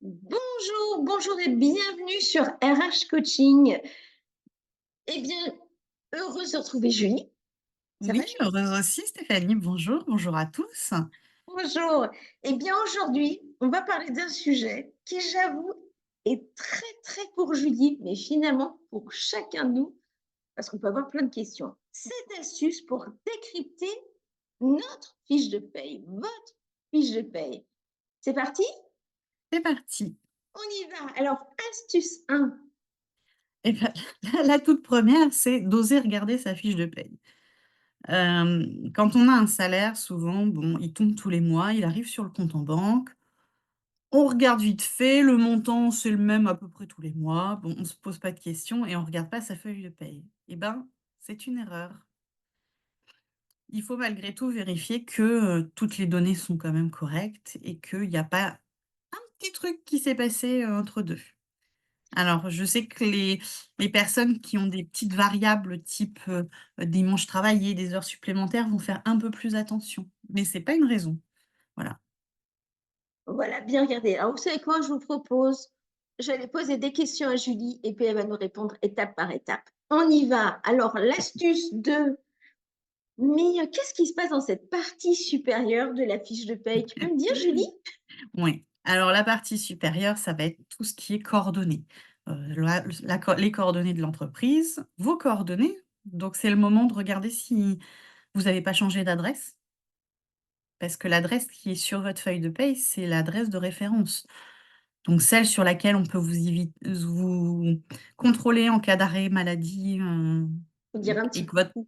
Bonjour, bonjour et bienvenue sur RH Coaching. Eh bien, heureuse de retrouver Julie. Ça va Oui, Julie? heureuse aussi Stéphanie. Bonjour, bonjour à tous. Bonjour. Eh bien, aujourd'hui, on va parler d'un sujet qui, j'avoue, est très, très pour Julie, mais finalement pour chacun de nous, parce qu'on peut avoir plein de questions. Cette astuce pour décrypter notre fiche de paye, votre fiche de paye. C'est parti? C'est parti. On y va. Alors, astuce 1. Et bah, la toute première, c'est d'oser regarder sa fiche de paye. Quand on a un salaire, souvent, bon, il tombe tous les mois, il arrive sur le compte en banque. On regarde vite fait, le montant, c'est le même à peu près tous les mois. Bon, on se pose pas de questions et on regarde pas sa feuille de paye. Eh ben, c'est une erreur. Il faut malgré tout vérifier que, toutes les données sont quand même correctes et qu'il y a pas un petit truc qui s'est passé, entre 2. Alors, je sais que les personnes qui ont des petites variables type, dimanche travaillé, des heures supplémentaires vont faire un peu plus attention, mais c'est pas une raison. Voilà. Voilà, bien regarder. Alors, vous savez quoi? Je vous propose, j'allais poser des questions à Julie et puis elle va nous répondre étape par étape. On y va. Alors, l'astuce 2. Mais qu'est-ce qui se passe dans cette partie supérieure de la fiche de paye? Tu peux me dire, Julie? Oui. Alors la partie supérieure, ça va être tout ce qui est coordonnées. La co les coordonnées de l'entreprise, vos coordonnées, donc c'est le moment de regarder si vous n'avez pas changé d'adresse, parce que l'adresse qui est sur votre feuille de paye, c'est l'adresse de référence. Donc celle sur laquelle on peut vous contrôler en cas d'arrêt maladie, Faut dire un et petit que votre coup.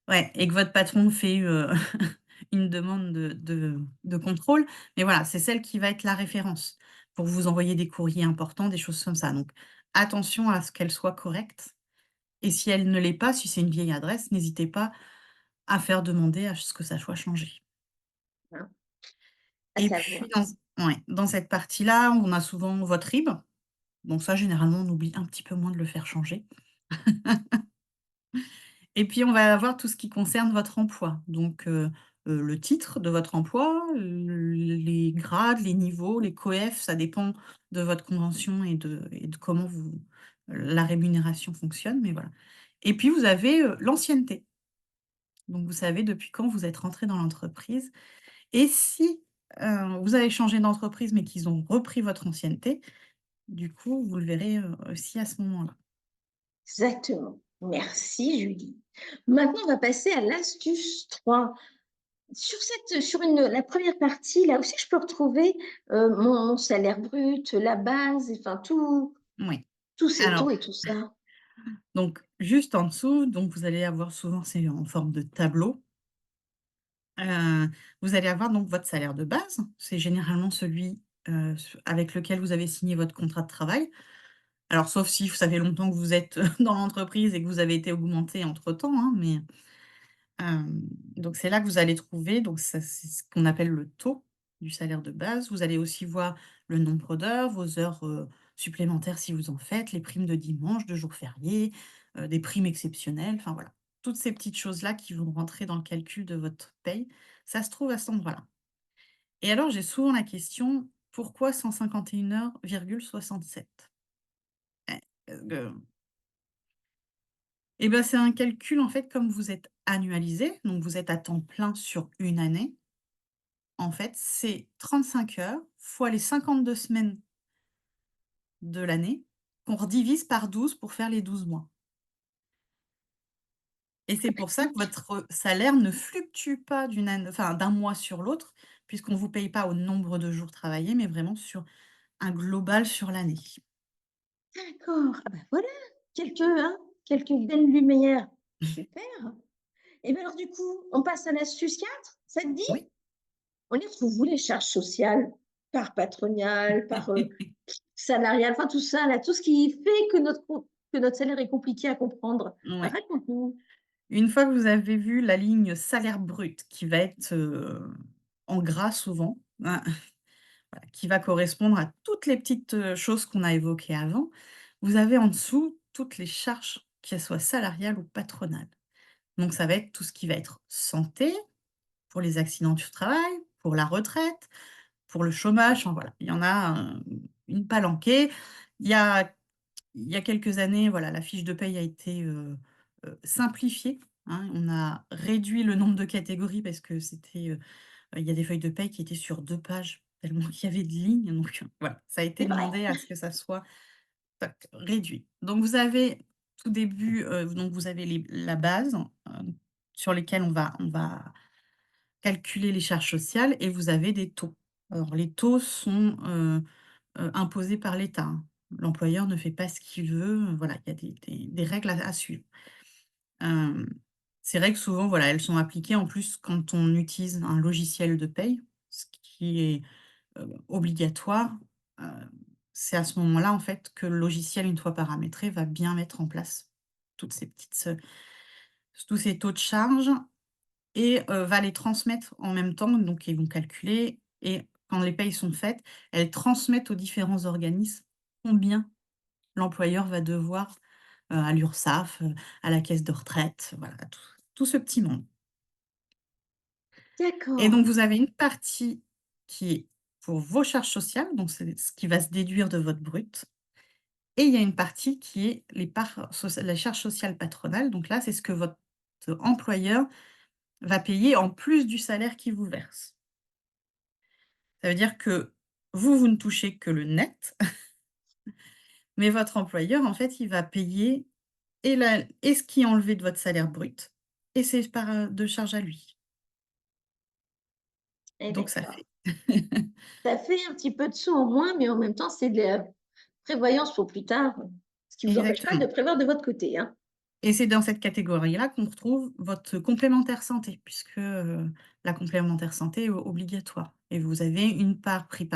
ouais et que votre patron fait, une demande de contrôle. Mais voilà, c'est celle qui va être la référence pour vous envoyer des courriers importants, des choses comme ça. Donc attention à ce qu'elle soit correcte et si elle ne l'est pas, si c'est une vieille adresse, n'hésitez pas à faire demander à ce que ça soit changé. Hein, à Et savoir. puis dans cette partie-là, on a souvent votre RIB. Donc ça, généralement, on oublie un petit peu moins de le faire changer. Et puis, on va avoir tout ce qui concerne votre emploi. Donc, le titre de votre emploi, les grades, les niveaux, les coef, ça dépend de votre convention et de comment la rémunération fonctionne, mais voilà. Et puis, vous avez, l'ancienneté. Donc, vous savez depuis quand vous êtes rentré dans l'entreprise et si, vous avez changé d'entreprise, mais qu'ils ont repris votre ancienneté, du coup, vous le verrez, aussi à ce moment-là. Exactement. Merci, Julie. Maintenant, on va passer à l'astuce 3. La première partie, là aussi, je peux retrouver mon salaire brut, la base, enfin Oui. tous ces taux Alors et tout ça. donc juste en dessous, donc vous allez avoir souvent c'est en forme de tableau, vous allez avoir donc votre salaire de base. C'est généralement celui, avec lequel vous avez signé votre contrat de travail. Alors sauf si ça fait longtemps que vous êtes dans l'entreprise et que vous avez été augmenté entre-temps, hein, mais donc c'est là que vous allez trouver donc ça c'est ce qu'on appelle le taux du salaire de base. Vous allez aussi voir le nombre d'heures, vos heures, supplémentaires si vous en faites, les primes de dimanche, de jours fériés, des primes exceptionnelles, enfin voilà. Toutes ces petites choses-là qui vont rentrer dans le calcul de votre paye, ça se trouve à cet endroit-là. Et alors j'ai souvent la question: «Pourquoi 151 heures,67?» Eh, et ben, c'est un calcul en fait comme vous êtes annualisé, donc vous êtes à temps plein sur une année. En fait, c'est 35 heures fois les 52 semaines de l'année qu'on redivise par 12 pour faire les 12 mois et c'est pour ça que Donc, votre salaire ne fluctue pas d'un mois sur l'autre, puisqu'on ne vous paye pas au nombre de jours travaillés, mais vraiment sur un global sur l'année. d'accord. Ah bah voilà, quelques belles lumières. Super. Et bien alors du coup, on passe à l'astuce 4. Ça te dit? Oui. On y retrouve où les charges sociales? Part patronale, part salariale, enfin tout ça là, tout ce qui fait que notre salaire est compliqué à comprendre. Ouais. Raconte-nous. Une fois que vous avez vu la ligne salaire brut qui va être, en gras souvent, hein, voilà, qui va correspondre à toutes les petites, choses qu'on a évoquées avant. Vous avez en dessous toutes les charges, qu'elles soient salariales ou patronales. Donc ça va être tout ce qui va être santé, pour les accidents du travail, pour la retraite, pour le chômage, enfin voilà, il y en a, une palanquée. Il y a il y a quelques années, voilà, la fiche de paye a été, simplifiée, hein. On a réduit le nombre de catégories parce que c'était, il y a des feuilles de paye qui étaient sur 2 pages tellement qu'il y avait de lignes, donc voilà, ça a été C'est vrai. demandé à ce que ça soit tac, réduit. Donc vous avez tout début, donc vous avez la base, sur lesquelles on va calculer les charges sociales et vous avez des taux. Alors les taux sont, imposés par l'État, hein. L'employeur ne fait pas ce qu'il veut, voilà, il y a des règles à suivre. Hem, ces règles souvent, voilà, elles sont appliquées en plus quand on utilise un logiciel de paye, ce qui est, obligatoire. Heu, c'est à ce moment-là, en fait, que le logiciel, une fois paramétré, va bien mettre en place toutes ces petites, tous ces taux de charge et va les transmettre en même temps. Donc ils vont calculer et quand les payes sont faites, elles transmettent aux différents organismes combien l'employeur va devoir, à l'URSSAF, à la caisse de retraite, voilà, tout ce petit monde. Et D'accord. donc vous avez une partie qui est pour vos charges sociales, donc c'est ce qui va se déduire de votre brut et il y a une partie qui est les charges sociales patronales, donc là, c'est ce que votre employeur va payer en plus du salaire qu'il vous verse. Ça veut dire que vous ne touchez que le net, mais votre employeur, en fait, il va payer et ce qui est enlevé de votre salaire brut et ses parts, de charge à lui. Et Donc ça d'accord. fait Ça fait un petit peu de sous en moins, mais en même temps, c'est de la prévoyance pour plus tard, ce qui ne vous empêche pas de exactement prévoir de votre côté, hein. et c'est dans cette catégorie-là qu'on retrouve votre complémentaire santé puisque, la complémentaire santé est obligatoire et vous avez une part pris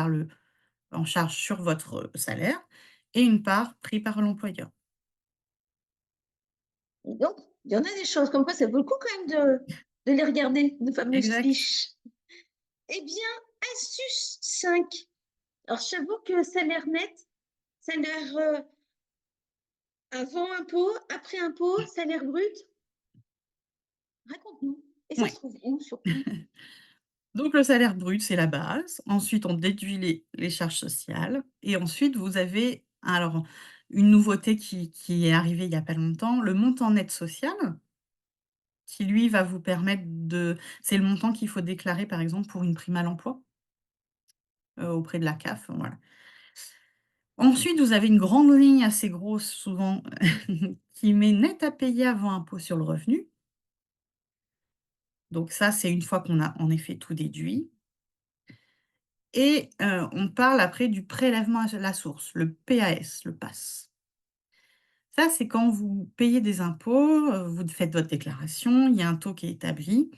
en charge sur votre salaire et une part pris par l'employeur. Et donc, il y en a des choses comme quoi ça vaut le coup quand même de les regarder, nos fameuses Exact. fiches. Eh bien, astuce 5. Alors, j'avoue que salaire net, salaire avant impôt, après impôt, salaire brut, raconte-nous. Et ça se Ouais. trouve où surtout? Donc le salaire brut, c'est la base. Ensuite, on déduit les charges sociales et ensuite vous avez alors une nouveauté qui est arrivée il y a pas longtemps, le montant net social qui lui va vous permettre c'est le montant qu'il faut déclarer par exemple pour une prime à l'emploi, auprès de la CAF, voilà. Ensuite, vous avez une grande ligne assez grosse souvent qui met net à payer avant impôt sur le revenu. Donc ça, c'est une fois qu'on a en effet tout déduit. Et on parle après du prélèvement à la source, le PAS, le PAS. Ça, c'est quand vous payez des impôts, vous faites votre déclaration, il y a un taux qui est établi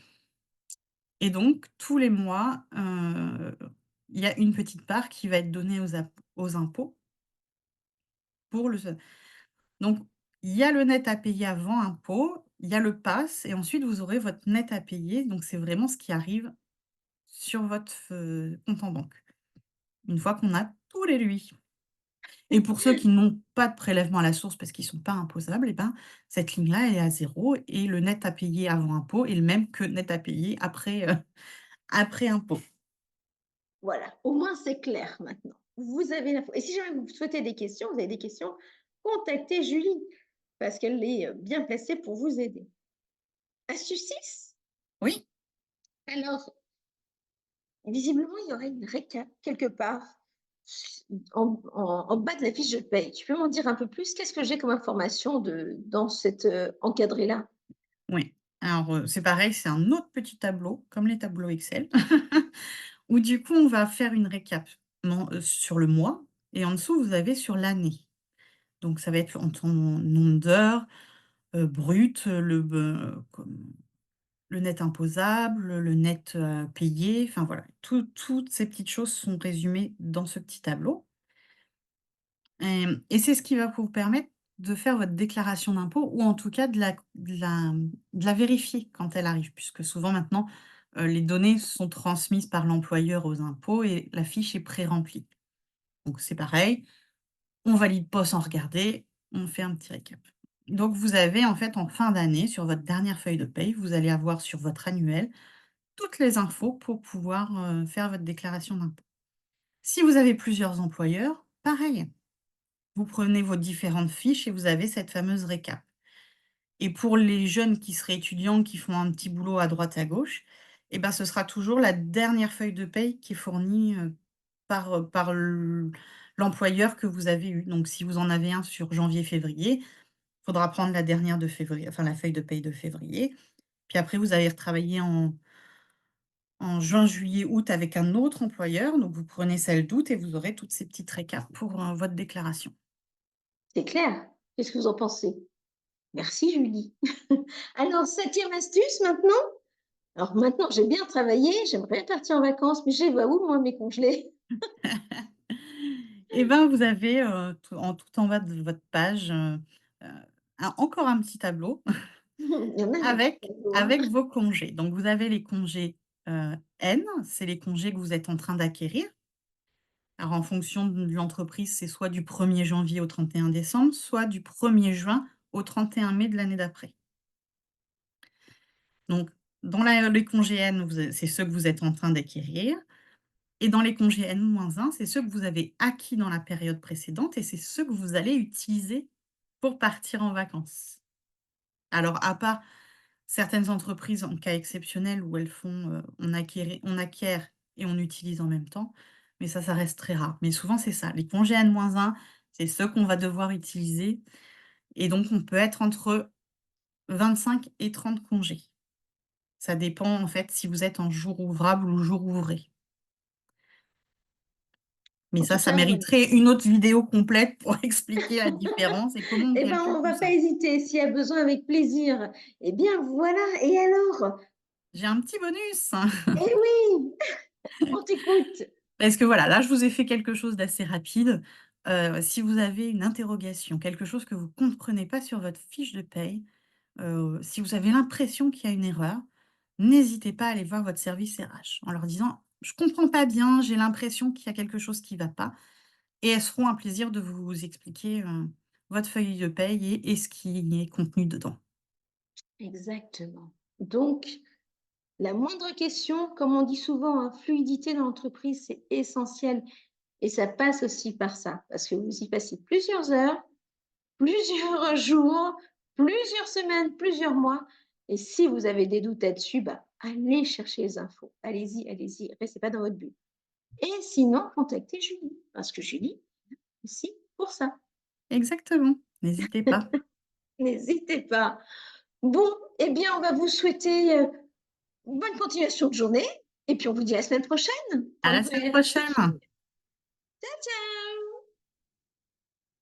et donc tous les mois, il y a une petite part qui va être donnée aux impôts pour le donc il y a le net à payer avant impôt, il y a le PAS et ensuite vous aurez votre net à payer, donc c'est vraiment ce qui arrive sur votre, compte en banque, une fois qu'on a tous les lui. Et pour ceux qui n'ont pas de prélèvement à la source parce qu'ils ne sont pas imposables, et ben, cette ligne-là, elle est à zéro et le net à payer avant impôt est le même que net à payer après, après impôt. Voilà, au moins c'est clair maintenant. Vous avez l'info. Et si jamais vous souhaitez des questions, vous avez des questions, contactez Julie, parce qu'elle est bien placée pour vous aider. Astuce 6. Oui, Alors, visiblement, il y aurait une récap quelque part en bas de la fiche de paye. Tu peux m'en dire un peu plus? Qu'est-ce que j'ai comme information dans cet encadré-là? oui. Alors, c'est pareil, c'est un autre petit tableau, comme les tableaux Excel, où du coup, on va faire une récap sur le mois et en dessous, vous avez sur l'année. Donc ça va être en ton nombre d'heures, brut, le net imposable, le net, payé, enfin voilà, toutes ces petites choses sont résumées dans ce petit tableau. Et c'est ce qui va vous permettre de faire votre déclaration d'impôt ou en tout cas de la vérifier quand elle arrive, puisque souvent maintenant, les données sont transmises par l'employeur aux impôts et la fiche est pré-remplie. Donc c'est pareil, on valide pas sans regarder, on fait un petit récap. Donc vous avez en fait en fin d'année, sur votre dernière feuille de paye, vous allez avoir sur votre annuel toutes les infos pour pouvoir, faire votre déclaration d'impôt. Si vous avez plusieurs employeurs, pareil, vous prenez vos différentes fiches et vous avez cette fameuse récap. Et pour les jeunes qui seraient étudiants, qui font un petit boulot à droite à gauche, et ben, ce sera toujours la dernière feuille de paye qui est fournie, par l'employeur que vous avez eu. Donc si vous en avez un sur janvier-février, il faudra prendre la dernière de février, enfin la feuille de paye de février. Puis après vous allez retravailler en juin, juillet, août avec un autre employeur, donc vous prenez celle d'août et vous aurez toutes ces petites récaps pour, votre déclaration. C'est clair. Qu'est-ce que vous en pensez? Merci Julie. Alors, septième astuce maintenant. Alors maintenant, j'ai bien travaillé, j'aimerais partir en vacances, mais je les vois où moi mes congés? Et ben, vous avez, tout en bas de votre page, encore un petit tableau Il y en a un petit avec tableau, hein. avec vos congés. Donc vous avez les congés, N, c'est les congés que vous êtes en train d'acquérir. Alors en fonction de l'entreprise, c'est soit du 1er janvier au 31 décembre, soit du 1er juin au 31 mai de l'année d'après. Donc dans les congés N, c'est ceux que vous êtes en train d'acquérir. Et dans les congés N-1, c'est ceux que vous avez acquis dans la période précédente et c'est ceux que vous allez utiliser pour partir en vacances. Alors, à part certaines entreprises en cas exceptionnel où elles font, on acquiert et on utilise en même temps, mais ça reste très rare. Mais souvent, c'est ça. Les congés N-1, c'est ceux qu'on va devoir utiliser et donc on peut être entre 25 et 30 congés. Ça dépend, en fait, si vous êtes en jour ouvrable ou jour ouvré. Mais En tout ça cas, voilà. mériterait une autre vidéo complète pour expliquer la différence et comment on Eh ben, calcule on tout va ça. pas hésiter, s'il y a besoin, avec plaisir. Eh bien, voilà. Et alors? J'ai un petit bonus, Eh oui, on t'écoute. parce que voilà, là, je vous ai fait quelque chose d'assez rapide. Si vous avez une interrogation, quelque chose que vous ne comprenez pas sur votre fiche de paye, si vous avez l'impression qu'il y a une erreur, n'hésitez pas à aller voir votre service RH en leur disant: «Je comprends pas bien, j'ai l'impression qu'il y a quelque chose qui ne va pas». Et elles se feront un plaisir de vous expliquer, votre feuille de paye et ce qui est contenu dedans. Exactement. Donc, la moindre question, comme on dit souvent, hein, fluidité dans l'entreprise, c'est essentiel. Et ça passe aussi par ça, parce que vous y passez plusieurs heures, plusieurs jours, plusieurs semaines, plusieurs mois. Et si vous avez des doutes là-dessus, bah, allez chercher les infos. Allez-y, allez-y. Restez pas dans votre bulle. Et sinon, contactez Julie, parce que Julie est ici pour ça. Exactement, n'hésitez pas. N'hésitez pas. Bon, eh bien, on va vous souhaiter bonne continuation de journée. Et puis, on vous dit à la semaine prochaine À pour un la nouvel semaine épisode. prochaine. Ciao, ciao!